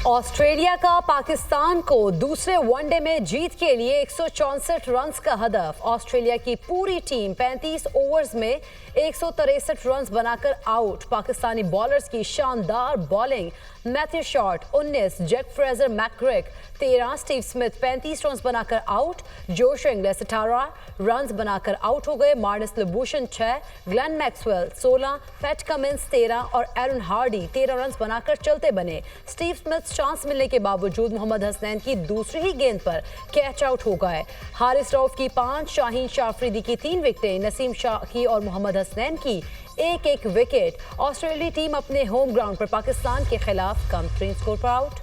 Australia का पाकिस्तान को दूसरे वनडे में जीत के लिए 164 रन्स का हदफ। ऑस्ट्रेलिया की पूरी टीम 35 ओवर्स में 163 रन्स बनाकर आउट। पाकिस्तानी बॉलर्स की शानदार bowling. Matthew Short 19, Jake Fraser McGurk 13, Steve Smith 35 runs बनाकर आउट। जोश इंग्लिस 18 रन्स बनाकर आउट हो गए। Marnus Labuschagne 6, Glenn Maxwell 16, Pat Cummins 13 और एरन हार्डी 13 रन्स बनाकर चलते बने। स्टीव स्मिथ चांस मिलने के बावजूद मोहम्मद हसनैन की दूसरी ही गेंद पर कैच आउट हो गए। हारिस रऊफ की 5, शाहीन शाफरीदी की 3 विकेटें, नसीम शाही और मोहम्मद हसनैन की एक विकेट। ऑस्ट्रेलियाई टीम अपने होम ग्राउंड पर पाकिस्तान के खिलाफ कम 3 स्कोर पर आउट।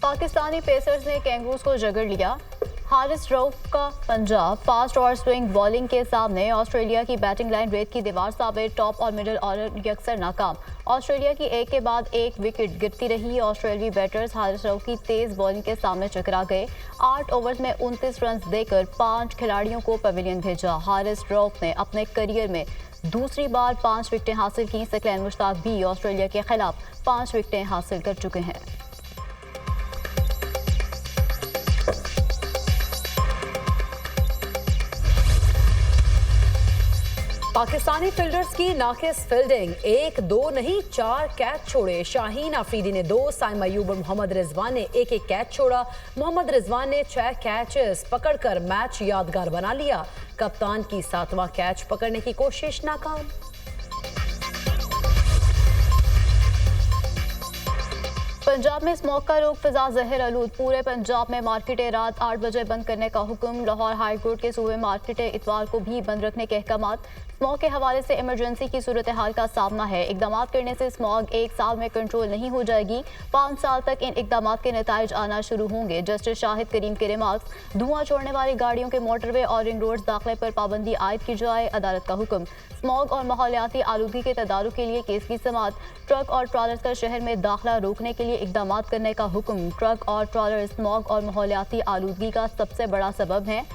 पाकिस्तानी पेसर्स ने कैंगरूज को जगड़ लिया। हारिस रऊफ का पंजाब फास्ट और स्विंग बॉलिंग के सामने ऑस्ट्रेलिया की बैटिंग लाइन रेत की दीवार साबित। टॉप और मिडिल ऑर्डर यकसर नाकाम। ऑस्ट्रेलिया की एक के बाद एक विकेट गिरती रही। ऑस्ट्रेलियाई बैटर्स हारिस रऊफ की तेज बॉलिंग के सामने चकरा गए। 8 ओवर्स में 29 रन देकर 5 खिलाड़ियों को पवेलियन भेजा। हारिस रऊफ ने अपने करियर में दूसरी बार 5 विकेटें हासिल की। सकलैन मुश्ताक भी ऑस्ट्रेलिया के खिलाफ 5 विकेटें हासिल कर चुके हैं। पाकिस्तानी फील्डर्स की नाकिस फील्डिंग। 1, 2 नहीं 4 कैच छोड़े। शाहीन आफरीदी ने 2, साइम अयूब और मोहम्मद रिजवान ने एक कैच छोड़ा। मोहम्मद रिजवान ने 6 कैचेस पकड़कर मैच यादगार बना लिया। कप्तान की 7वां कैच पकड़ने की कोशिश नाकाम। पंजाब में स्मोक का रोक, फिजा जहर आलूद। पूरे पंजाब में मार्केटें रात 8 बजे बंद करने का हुक्म। लाहौर हाई कोर्ट के सूबे मार्केटें इतवार को भी बंद रखने के अहकाम। स्मॉग के हवाले से इमरजेंसी की सूरत हाल का सामना है। इकदाम करने से स्मॉग 1 साल में कंट्रोल नहीं हो जाएगी। 5 साल तक इन इकदाम के नताइज आना शुरू होंगे। जस्टिस शाहिद करीम के रिमार्क्स। धुआं छोड़ने वाली गाड़ियों के मोटरवे और रिंग रोड दाखिले पर पाबंदी आयद की जाए, अदालत का हुक्म। स्मॉग और माहौलियाती आलूदगी के तदारुक के लिए केस की समाअत। ट्रक और ट्रॉलर्स का शहर में दाखिला रोकने के लिए इकदाम करने का हुक्म। ट्रक और ट्रॉलर स्मॉग और माहौलियाती आलूदगी का सबसे बड़ा सबब है।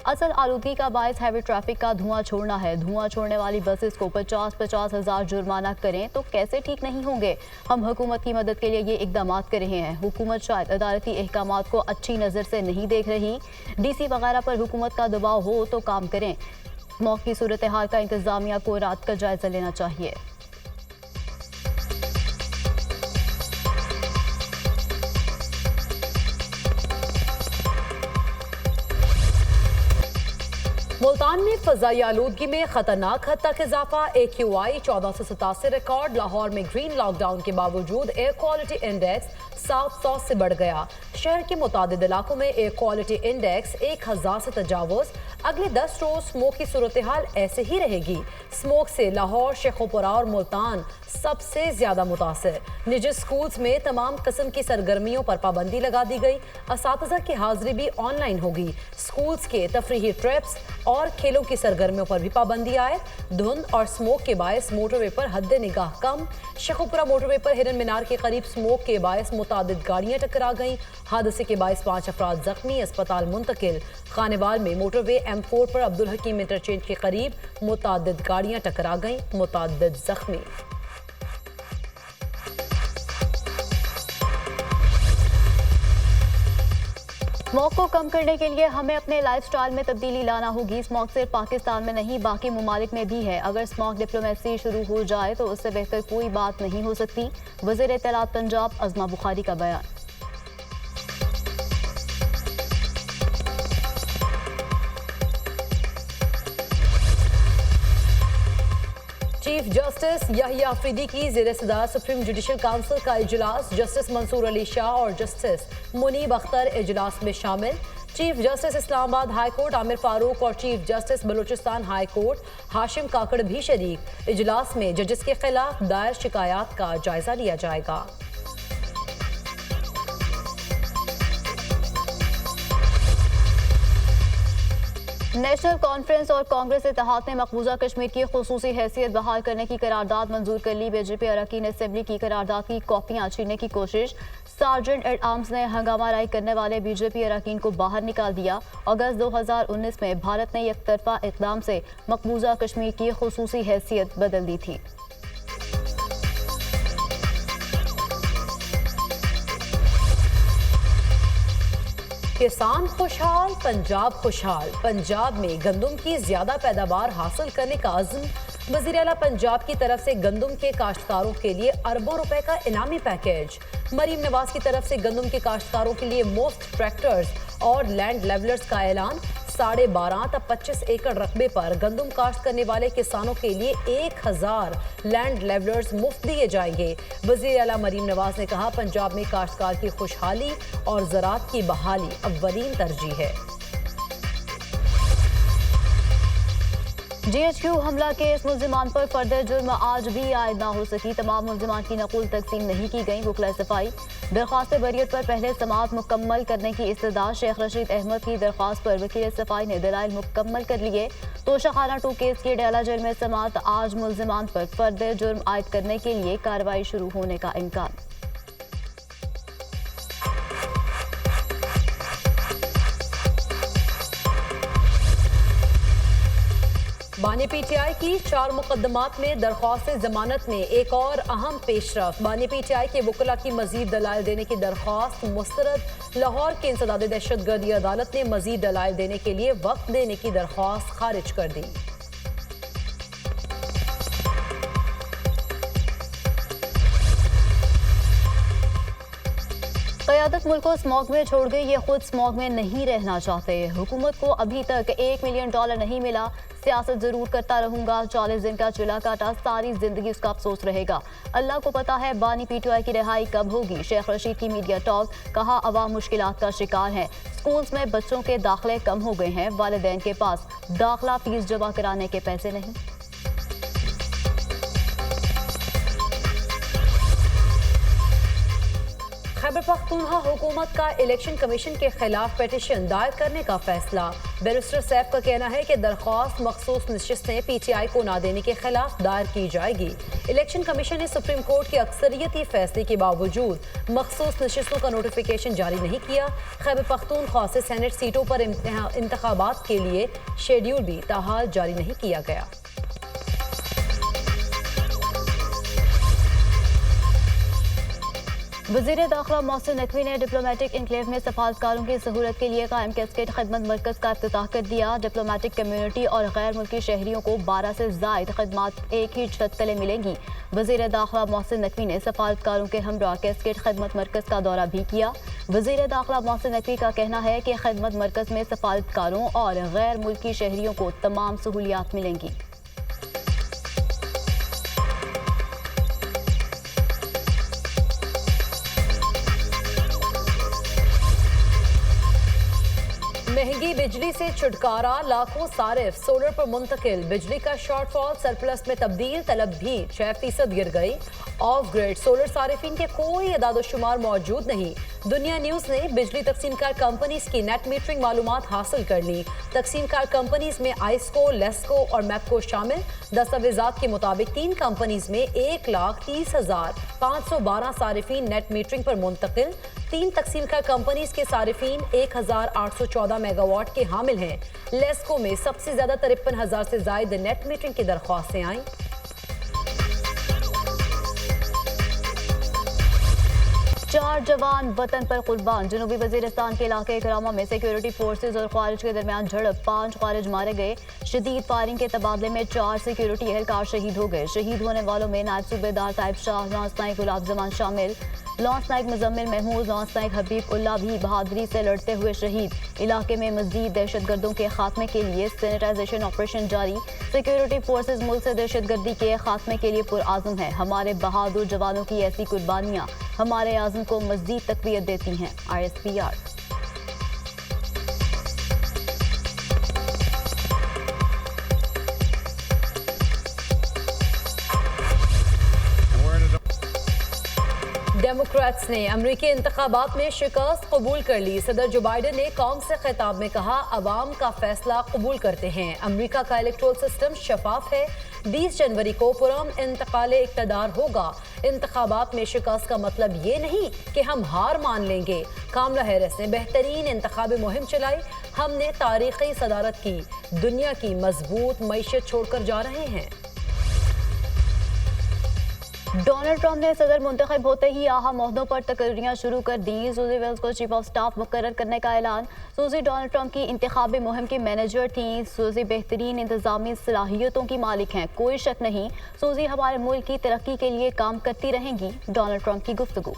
असल आलूदगी का बायस हैवी ट्रैफिक का धुआं छोड़ना है। धुआं छोड़ने वाली बसेस को 50-50 हज़ार जुर्माना करें तो कैसे ठीक नहीं होंगे। हम हुकूमत की मदद के लिए ये इकदाम कर रहे हैं। हुकूमत शायद अदालती अहकामात को अच्छी नज़र से नहीं देख रही। DC वगैरह पर हुकूमत का दबाव हो तो काम करें। स्मॉग की सूरत हाल का इंतजामिया को रात का जायजा लेना चाहिए। मुल्तान में फजाई आलूदगी में खतरनाक हद तक इजाफा। AQI 1487 record. लाहौर में ग्रीन लॉकडाउन के बावजूद एयर क्वालिटी इंडेक्स 700 से बढ़ गया। शहर के मुतादिद इलाकों में एयर क्वालिटी इंडेक्स 1000 से तजावुज। अगले 10 रोज स्मोक की सूरत हाल ऐसे ही रहेगी। स्मोक से लाहौर, शेखोपुरा और मुल्तान सबसे ज्यादा मुतासिर। निजी स्कूल्स में तमाम किस्म की सरगर्मियों पर पाबंदी लगा दी गई। असातिज़ा की हाजिरी भी ऑनलाइन होगी। स्कूल्स के तफरीही ट्रिप्स और खेलों की सरगर्मियों पर भी पाबंदी आए। धुंध और स्मोक के बायस मोटरवे पर हद निगाह कम। शेखोपुरा मोटरवे पर हिरन मीनार के करीब स्मोक के बायस मुतादिद गाड़ियां टकरा गईं। हादसे के बायस 5 अफराद जख्मी, अस्पताल मुंतकिल। खानेवाल में मोटरवे M4 पर अब्दुल हकीम इंटरचेंज के करीब मुतादिद गाड़ियां टकरा गईं, मुतादिद जख्मी। स्मॉग को कम करने के लिए हमें अपने लाइफस्टाइल में तब्दीली लाना होगी। स्मॉग सिर्फ पाकिस्तान में नहीं बाकी ममालिक में भी है। अगर स्मॉग डिप्लोमेसी शुरू हो जाए तो उससे बेहतर कोई बात नहीं हो सकती। वज़ीर इत्तलात पंजाब अज़मा बुखारी का बयान। चीफ जस्टिस याहिया अफरीदी की ज़ेर सदार सुप्रीम जुडिशल काउंसिल का इजलास। जस्टिस मंसूर अली शाह और जस्टिस मुनीब अख्तर इजलास में शामिल। Chief justice Islamabad high court Aamir Farooq और chief justice Balochistan high court Hashim Kakar भी शरीक। इजलास में जजेस के खिलाफ दायर शिकायत का जायजा लिया जाएगा। नेशनल कॉन्फ्रेंस और कांग्रेस इत्तेहाद ने मकबूजा कश्मीर की खुसूसी हैसियत बहाल करने की करारदाद मंजूर कर ली। बीजेपी अरकान असेंबली की करारदाद की कॉपियां छीनने की कोशिश। सार्जेंट एट आर्म्स ने हंगामा राय करने वाले बीजेपी अरकान को बाहर निकाल दिया। अगस्त 2019 में भारत ने एकतरफा इकदाम से मकबूजा कश्मीर की खुसूसी हैसियत बदल दी थी। किसान खुशहाल, पंजाब खुशहाल। पंजाब में गंदम की ज्यादा पैदावार हासिल करने का अज़्म। वज़ीर आला पंजाब की तरफ से गंदम के काश्तकारों के लिए अरबों रुपए का इनामी पैकेज। मरीम नवाज की तरफ से गंदम के काश्तकारों के लिए मुफ्त ट्रैक्टर्स और लैंड लेवलर्स का ऐलान। 12.5 तक 25 एकड़ रकबे पर गंदम काश्त करने वाले किसानों के लिए 1000 लैंड लेवलर्स मुफ्त दिए जाएंगे। वज़ीर आला मरीम नवाज ने कहा, पंजाब में काश्तकार की खुशहाली और ज़राअत की बहाली अव्वलीन तरजीह है। GHQ हमला केस मुल्जिमान पर फर्दर जुर्म आज भी आयद ना हो सकी। तमाम मुल्जिमान की नकुल तकसीम नहीं की गई। वकला सफाई दरख्वास्त बरियत पर पहले समाअत मुकम्मल करने की इस्तदा। शेख रशीद अहमद की दरख्वास्त पर वकील सफाई ने दलाइल मुकम्मल कर लिए। तोशाखाना 2 केस की डयाला जेल में समाअत। आज मुल्जिमान पर फर्दर जुर्म आयद करने के लिए कार्रवाई शुरू होने का इम्कान। बानी PTI की 4 मुकदमात में दरख्वास्त जमानत में एक और अहम पेशरफ। बानी PTI के वकला की मजीद दलाइल देने की दरख्वास्त मुस्तरद। लाहौर की इंसदाद दहशतगर्दी अदालत ने मजीद दलाइल देने के लिए वक्त देने की दरख्वास्त खारिज कर दी। क़यादत मुल्क को स्मॉग में छोड़ गई। ये खुद स्मॉग में नहीं रहना चाहते। हुकूमत को अभी तक $1 मिलियन नहीं मिला। सियासत जरूर करता रहूंगा। 40 दिन का चूल्हा काटा, सारी जिंदगी उसका अफसोस रहेगा। अल्लाह को पता है बानी PTI की रिहाई कब होगी। शेख रशीद की मीडिया टॉक। कहा, अवाम मुश्किलात का शिकार है। स्कूल्स में बच्चों के दाखिले कम हो गए हैं। वालिदैन के पास दाखिला फीस जमा कराने के पैसे नहीं। खैबर पख्तूनख्वा हुकूमत का इलेक्शन कमीशन के खिलाफ पिटीशन दायर करने का फैसला। बैरिस्टर सैफ का कहना है कि दरख्वास्त मखसूस नशिस्तें PTI को ना देने के खिलाफ दायर की जाएगी। इलेक्शन कमीशन ने सुप्रीम कोर्ट के अक्सरियती फैसले के बावजूद मखसूस नशिस्तों का नोटिफिकेशन जारी नहीं किया। खैबर पख्तूनख्वा से सेनेट सीटों पर इंतखाबात के लिए शेड्यूल भी ताहाल जारी नहीं किया गया। वज़ीर दाखिला मोहसिन नकवी ने डिप्लोमेटिक इनक्लेव में सफारतकारों की सहूलत के लिए कायम कैस्केट खदमत मरकज का इफ्तिताह कर दिया। डिप्लोमेटिक कम्युनिटी और गैर मुल्की शहरियों को 12 से ज़ायद खदमात एक ही छत तले मिलेंगी। वज़ीर दाखिला मोहसिन नकवी ने सफारतकारों के हमरा कैस्केट खदमत मरकज का दौरा भी किया। वज़ीर दाखिला मोहसिन नकवी का कहना है कि खदमत मरकज में सफारतकारों और गैर मुल्की शहरियों को तमाम सहूलियात मिलेंगी। महंगी बिजली से छुटकारा, लाखों सारिफ सोलर पर मुंतकिल। बिजली का शॉर्टफॉल सरप्लस में तब्दील, तलब भी 6% गिर गई। ऑफ ग्रिड सोलर सारिफिन के कोई अदाद-ओ-शुमार मौजूद नहीं। दुनिया न्यूज़ ने बिजली तकसीमकार कंपनीज की नेट मीटरिंग मालूमात हासिल कर ली। तकसीमकार कंपनीज में आइस्को, लेस्को और मैपको शामिल। दस्तावेजात के मुताबिक 3 कंपनीज में 1,30,512 सारिफिन नेट मीटरिंग पर मुंतकिल। 3 तकसीमकार कंपनीज के सारिफिन 1,814 मेगावाट के हामिल हैं। लेस्को में सबसे ज्यादा 53,000 से ज्यादा नेट मीटरिंग की दरख्वास्तें आईं। 4 जवान वतन पर कुर्बान। जनूबी वजीरिस्तान के इलाके करामा में सिक्योरिटी फोर्सेज और खारिज के दरमियान झड़प, 5 खारिज मारे गए। शदीद फायरिंग के तबादले में 4 सिक्योरिटी एहलकार शहीद हो गए। शहीद होने वालों में नायब सूबेदार ताइब शाह, लॉन्स नाइक गुलाब जमान शामिल। लॉन्स नाइक मुजम्मिल महमूद, लॉन्स नाइक हबीब उल्ला भी बहादुरी से लड़ते हुए शहीद। इलाके में मजीद दहशतगर्दों के खात्मे के लिए सैनिटाइजेशन ऑपरेशन जारी। सिक्योरिटी फोर्सेज मुल्क से दहशतगर्दी के खात्मे के लिए पुरआज़म है। हमारे बहादुर जवानों की ऐसी कुर्बानियाँ हमारे आज़म को मजीद तक़वियत देती हैं। ISPR। डेमोक्रेट्स ने अमरीकी इंतखाबात में शिकस्त कबूल कर ली। सदर जो बाइडन ने कौम से खिताब में कहा, अवाम का फैसला कबूल करते हैं। अमरीका का इलेक्टोरल सिस्टम शफाफ है। 20 जनवरी को पुरअमन इंतकाले इक़्तिदार होगा। इंतखाबात में शिकस्त का मतलब ये नहीं कि हम हार मान लेंगे। कामला हैरिस ने बेहतरीन इंतखाबी मुहिम चलाई। हमने तारीखी सदारत की, दुनिया की मजबूत मईशत छोड़कर जा रहे हैं। डोनाल्ड ट्रंप ने सदर मुंतखब होते ही अहम ओहदों पर तकरीरियां शुरू कर दी। सूजी वेल्स को चीफ ऑफ स्टाफ मुकर्रर करने का ऐलान। सूजी डोनाल्ड ट्रंप की इंतखाबी मुहिम की मैनेजर थी। सूजी बेहतरीन इंतजामी सलाहियतों की मालिक हैं, कोई शक नहीं। सूजी हमारे मुल्क की तरक्की के लिए काम करती रहेंगी। डोनाल्ड ट्रंप की गुफ्तगू।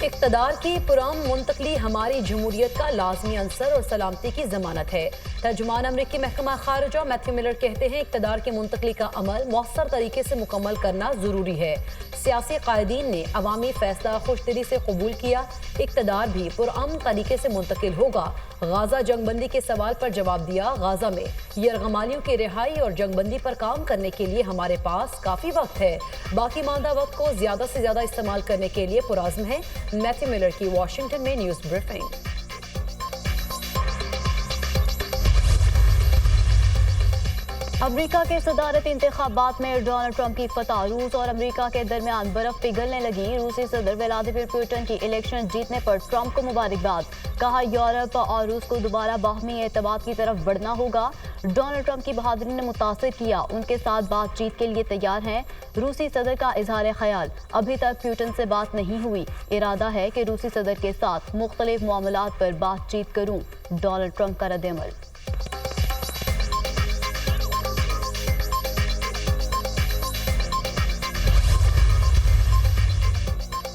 इक़्तिदार की पुरअमन मुंतकली हमारी जमहूरियत का लाजमी अंसर और सलामती की जमानत है। तर्जुमान अमरीकी महकमा खारजा मैथ्यू मिलर कहते हैं इक़्तिदार की मुंतकली का अमल मौसर तरीके से मुकम्मल करना ज़रूरी है। सियासी कायदीन ने अवामी फैसला खुशदिली से कबूल किया। इक़्तिदार भी पुरअमन तरीके से मुंतकिल होगा। गाजा जंगबंदी के सवाल पर जवाब दिया। गाजा में यरगमालियों की रिहाई और जंगबंदी पर काम करने के लिए हमारे पास काफ़ी वक्त है। बाकी मांदा वक्त को ज़्यादा से ज़्यादा इस्तेमाल करने के लिए पुरअज़्म है। मैथ्यू मिलर की वाशिंगटन में न्यूज़ ब्रीफिंग। अमेरिका के सदारती इंतखाबात में डोनाल्ड ट्रंप की फतह। रूस और अमेरिका के दरमियान बर्फ पिघलने लगी। रूसी सदर व्लादिमीर पुतिन की इलेक्शन जीतने पर ट्रंप को मुबारकबाद। कहा यूरोप और रूस को दोबारा बाहमी एतमाद की तरफ बढ़ना होगा। डोनाल्ड ट्रंप की बहादुरी ने मुतासिर किया, उनके साथ बातचीत के लिए तैयार हैं। रूसी सदर का इजहार ख्याल, अभी तक पुतिन से बात नहीं हुई। इरादा है कि रूसी सदर के साथ मुख्तलिफ मामलात पर बातचीत करूं। डोनाल्ड ट्रंप का रद्द-ए-अमल।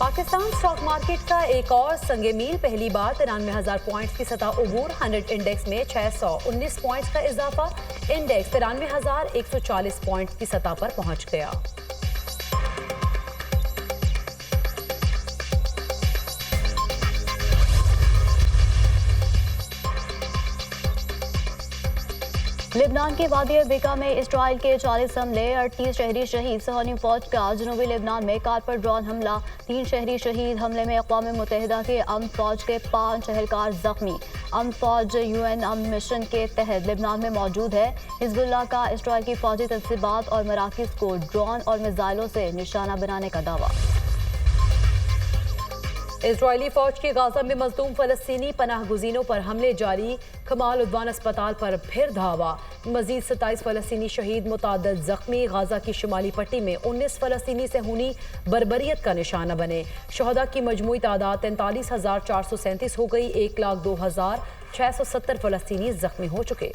पाकिस्तान स्टॉक मार्केट का एक और संगे मील, पहली बार 93,000 पॉइंट्स की सतह उबूर। 100 इंडेक्स में 619 पॉइंट्स का इजाफा। इंडेक्स 93,140 पॉइंट्स की सतह पर पहुंच गया। लेबनान के वादी अरबिका में इसराइल के 40 हमले, 38 शहरी शहीद। सहनी फौज का जनूबी लेबनान में कार पर ड्रोन हमला, 3 शहरी शहीद। हमले में अक़वाम मुत्तहिदा के अमन फौज के 5 एहलकार जख्मी। अमन फौज UN अमन मिशन के तहत लेबनान में मौजूद है। हिज़्बुल्लाह का इसराइल की फौजी तनसीबात और मराकिज़ को ड्रोन और मिसाइलों से निशाना बनाने का दावा। इजरायली फौज की गाजा में मजलूम फलस्तीनी पनाह गुज़ीनों पर हमले जारी। कमाल उद्वान अस्पताल पर फिर धावा। मजीद 27 फलस्तीनी शहीद, मुताद्दद जख्मी। गाजा की शुमाली पट्टी में 19 फलस्तीनी सहूनी बर्बरियत का निशाना बने। शहदा की मजमूई तादाद 43,437 हो गई। 1,02,670 फलस्तीनी जख्मी हो चुके।